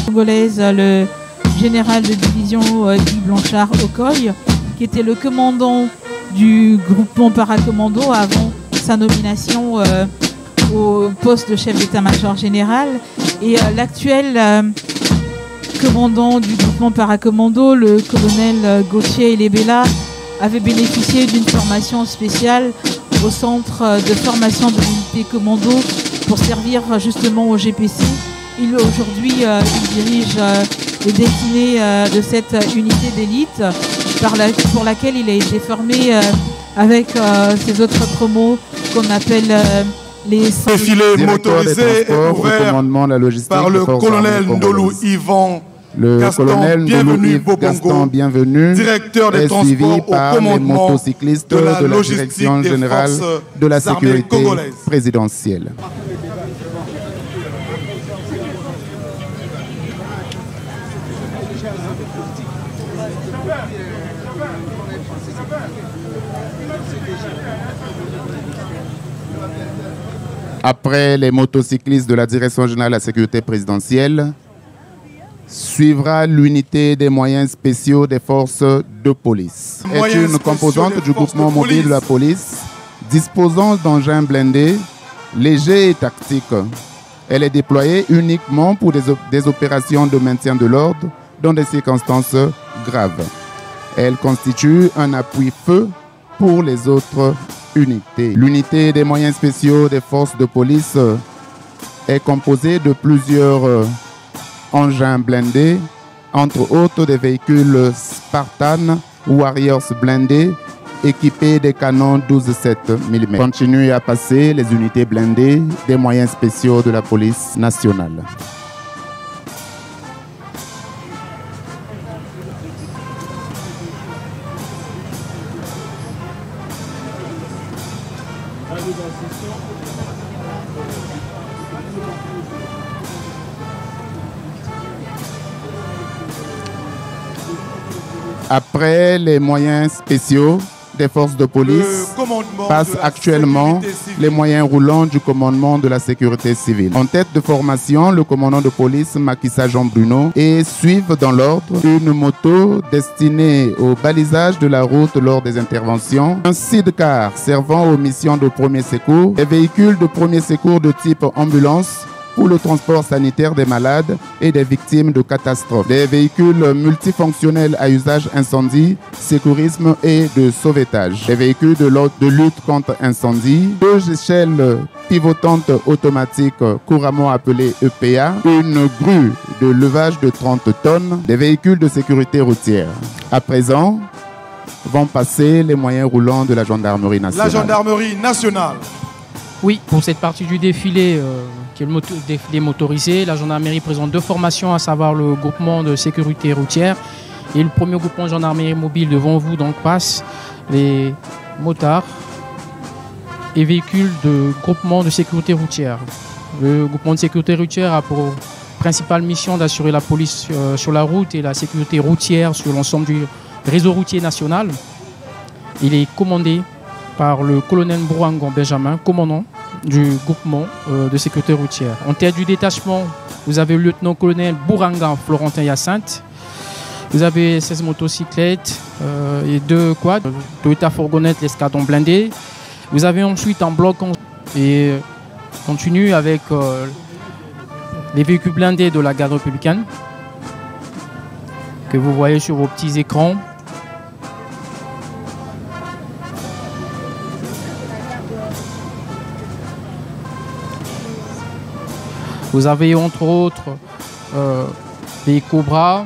congolaise, le général de division Guy Blanchard Okoye, qui était le commandant du groupement paracommando avant sa nomination au poste de chef d'état-major général. Et l'actuel commandant du groupement paracommando, le colonel Gauthier Elebela, avait bénéficié d'une formation spéciale au centre de formation de l'unité commando pour servir justement au GPC. Aujourd'hui, il dirige les destinées de cette unité d'élite pour laquelle il a été formé avec ces autres promos qu'on appelle les défilé motorisé ouvert par le colonel Ndolou Yvan Gaston Bienvenu, directeur des transports au commandement motocyclistes de la Direction générale de la sécurité présidentielle. Après les motocyclistes de la Direction générale de la sécurité présidentielle, suivra l'unité des moyens spéciaux des forces de police. C'est une composante du groupement mobile de la police disposant d'engins blindés, légers et tactiques. Elle est déployée uniquement pour des opérations de maintien de l'ordre dans des circonstances graves. Elle constitue un appui-feu pour les autres unités. L'unité des moyens spéciaux des forces de police est composée de plusieurs engins blindés, entre autres des véhicules Spartan Warriors blindés équipés des canons 12,7 mm. Continuent à passer les unités blindées des moyens spéciaux de la police nationale. Après les moyens spéciaux des forces de police, passent actuellement les moyens roulants du commandement de la sécurité civile. En tête de formation, le commandant de police Makissa Jean Bruno et suivent dans l'ordre une moto destinée au balisage de la route lors des interventions, un sidecar servant aux missions de premier secours, des véhicules de premier secours de type ambulance, pour le transport sanitaire des malades et des victimes de catastrophes. Des véhicules multifonctionnels à usage incendie, sécurisme et de sauvetage. Des véhicules de lutte contre incendie. 2 échelles pivotantes automatiques couramment appelées EPA. Une grue de levage de 30 tonnes. Des véhicules de sécurité routière. À présent, vont passer les moyens roulants de la gendarmerie nationale. La gendarmerie nationale. Oui, pour cette partie du défilé, qui est le défilé motorisé, la gendarmerie présente 2 formations, à savoir le groupement de sécurité routière et le premier groupement de gendarmerie mobile. Devant vous donc passent les motards et véhicules de groupement de sécurité routière. Le groupement de sécurité routière a pour principale mission d'assurer la police sur la route et la sécurité routière sur l'ensemble du réseau routier national. Il est commandé par le colonel Mbourangan Benjamin, commandant du groupement de sécurité routière. En tête du détachement, vous avez le lieutenant-colonel Bourangan Florentin Hyacinthe. Vous avez 16 motocyclettes et 2 quads, Toyota fourgonnette, l'escadron blindé. Vous avez ensuite un bloc et continue avec les véhicules blindés de la garde républicaine que vous voyez sur vos petits écrans. Vous avez entre autres des Cobras,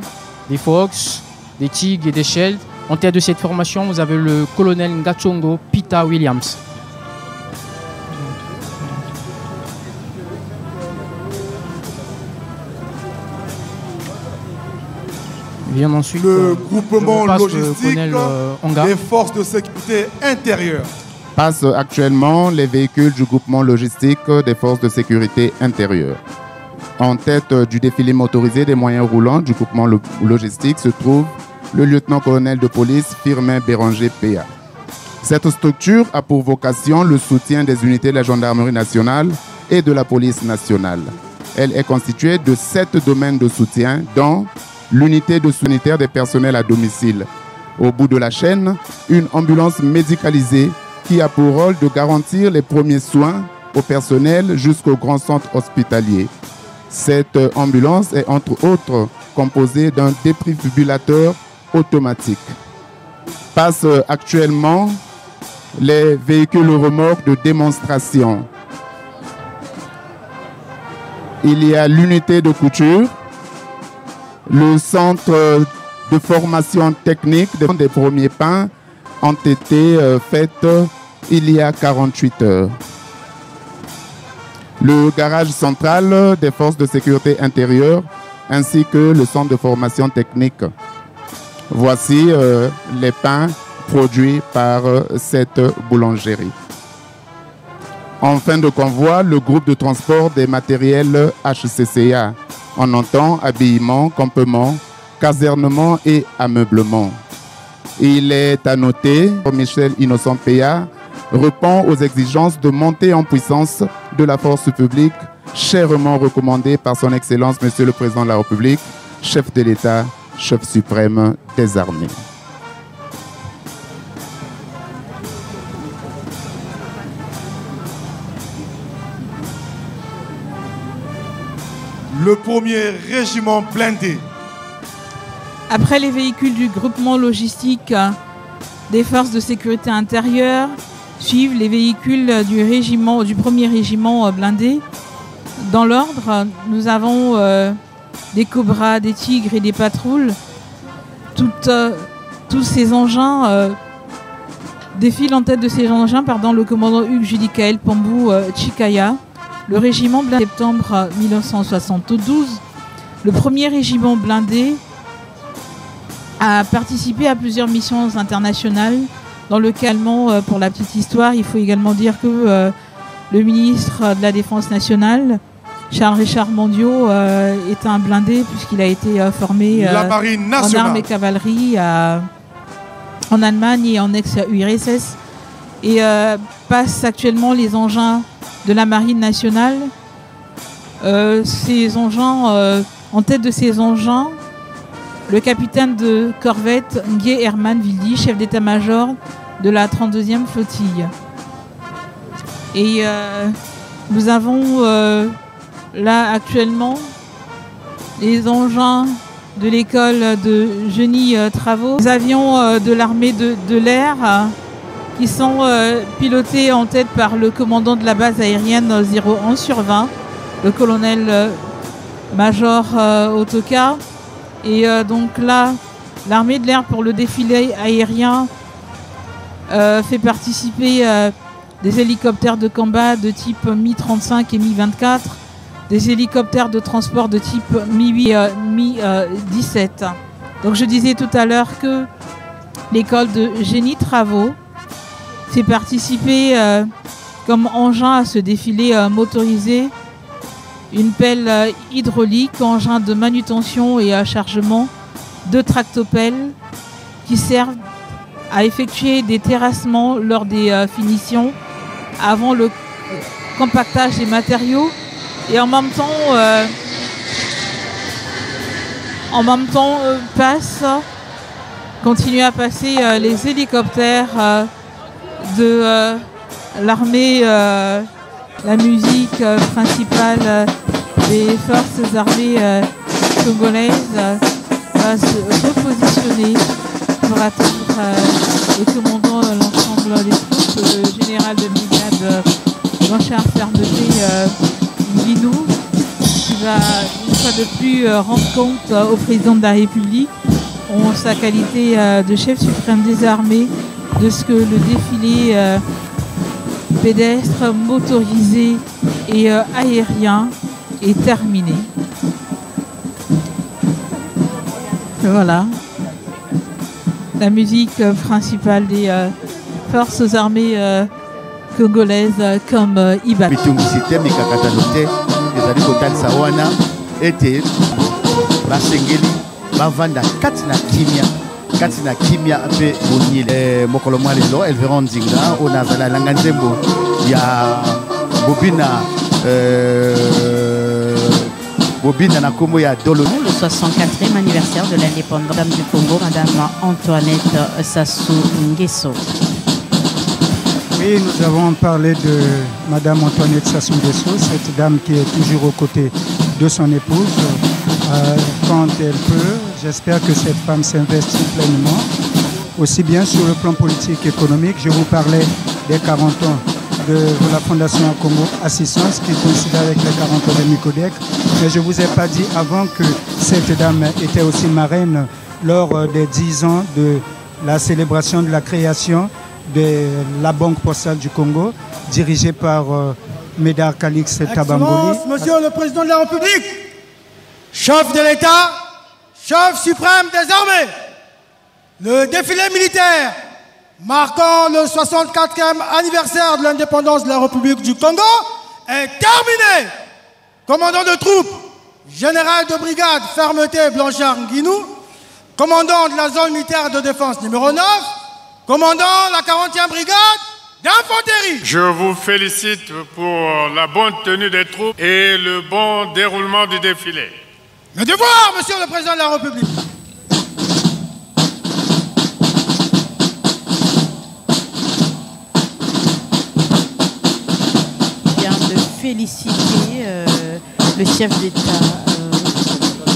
des Fox, des Tigres et des Shells. En tête de cette formation, vous avez le colonel Ngachongo Pita Williams. Vient ensuite le groupement logistique des forces de sécurité intérieure. Passent actuellement les véhicules du groupement logistique des forces de sécurité intérieure. En tête du défilé motorisé des moyens roulants du groupement logistique se trouve le lieutenant-colonel de police Firmin Béranger PA. Cette structure a pour vocation le soutien des unités de la gendarmerie nationale et de la police nationale. Elle est constituée de 7 domaines de soutien, dont l'unité de sanitaire des personnels à domicile. Au bout de la chaîne, une ambulance médicalisée qui a pour rôle de garantir les premiers soins au personnel jusqu'au grand centre hospitalier. Cette ambulance est entre autres composée d'un défibrillateur automatique. Passent actuellement les véhicules remorques de démonstration. Il y a l'unité de couture, le centre de formation technique des premiers pas ont été faits il y a 48 heures. Le garage central des forces de sécurité intérieure ainsi que le centre de formation technique. Voici les pains produits par cette boulangerie. En fin de convoi, le groupe de transport des matériels HCCA. On entend habillement, campement, casernement et ameublement. Il est à noter que Michel Innocent Péa répond aux exigences de montée en puissance de la force publique, chèrement recommandée par son Excellence Monsieur le Président de la République, chef de l'État, chef suprême des armées. Le premier régiment blindé. Après les véhicules du groupement logistique des forces de sécurité intérieure, suivent les véhicules du premier régiment blindé. Dans l'ordre, nous avons des Cobras, des Tigres et des patrouilles. Tous ces engins défilent en tête de ces engins le commandant Hugues Judicaël Pambou Chikaya. Le régiment blindé septembre 1972, le premier régiment blindé a participé à plusieurs missions internationales. Dans le calmant, pour la petite histoire, il faut également dire que le ministre de la Défense nationale, Charles-Richard Mondiaux, est un blindé puisqu'il a été formé en armes et cavalerie en Allemagne et en ex-URSS et passe actuellement les engins de la Marine nationale. Ces engins, en tête de ces engins, le capitaine de corvette Nguye Herman Vildi, chef d'état-major de la 32e flottille. Et nous avons là actuellement les engins de l'école de génie travaux. Les avions de l'armée de l'air qui sont pilotés en tête par le commandant de la base aérienne 011/20, le colonel major Otoka. Et donc là, l'armée de l'air pour le défilé aérien fait participer des hélicoptères de combat de type Mi-35 et Mi-24, des hélicoptères de transport de type Mi-8 et Mi-17. Donc je disais tout à l'heure que l'école de génie travaux fait participer comme engin à ce défilé motorisé une pelle hydraulique, engin de manutention et à chargement, 2 tractopelles qui servent à effectuer des terrassements lors des finitions avant le compactage des matériaux et en même temps continuent à passer les hélicoptères de l'armée, la musique principale des forces armées congolaises va se repositionner pour attendre le commandant l'ensemble des troupes, le général de brigade Jean-Charles Fermeté Linou, qui va une fois de plus rendre compte au président de la République en sa qualité de chef suprême des armées de ce que le défilé pédestre, motorisé et aérien est terminé. Voilà. La musique principale des forces armées congolaises comme Iba. Katina kimia pe bonile mokolo mwalelo Elveron Nzinga ona zala langanzembo ya bobina Le 64e anniversaire de l'indépendance du Congo, Madame Antoinette Sassou Nguesso. Oui, nous avons parlé de Madame Antoinette Sassou Nguesso, cette dame qui est toujours aux côtés de son épouse quand elle peut. J'espère que cette femme s'investit pleinement, aussi bien sur le plan politique et économique. Je vous parlais des 40 ans de la Fondation Congo Assistance qui coïncide avec les 40 ans de Nicodec. Mais je ne vous ai pas dit avant que cette dame était aussi marraine lors des 10 ans de la célébration de la création de la Banque postale du Congo, dirigée par Médard Calix Tabangoli. Monsieur le Président de la République, chef de l'État, chef suprême des armées, le défilé militaire marquant le 64e anniversaire de l'indépendance de la République du Congo est terminé. Commandant de troupes, général de brigade Fermeté Blanchard Nguinou, commandant de la zone militaire de défense numéro 9, commandant la 40e brigade d'infanterie. Je vous félicite pour la bonne tenue des troupes et le bon déroulement du défilé. Le devoir, Monsieur le Président de la République. Féliciter le chef d'État,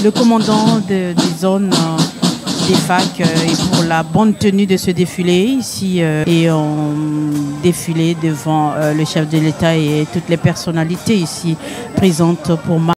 le commandant des zones des FAC et pour la bonne tenue de ce défilé ici et on défilé devant le chef de l'État et toutes les personnalités ici présentes pour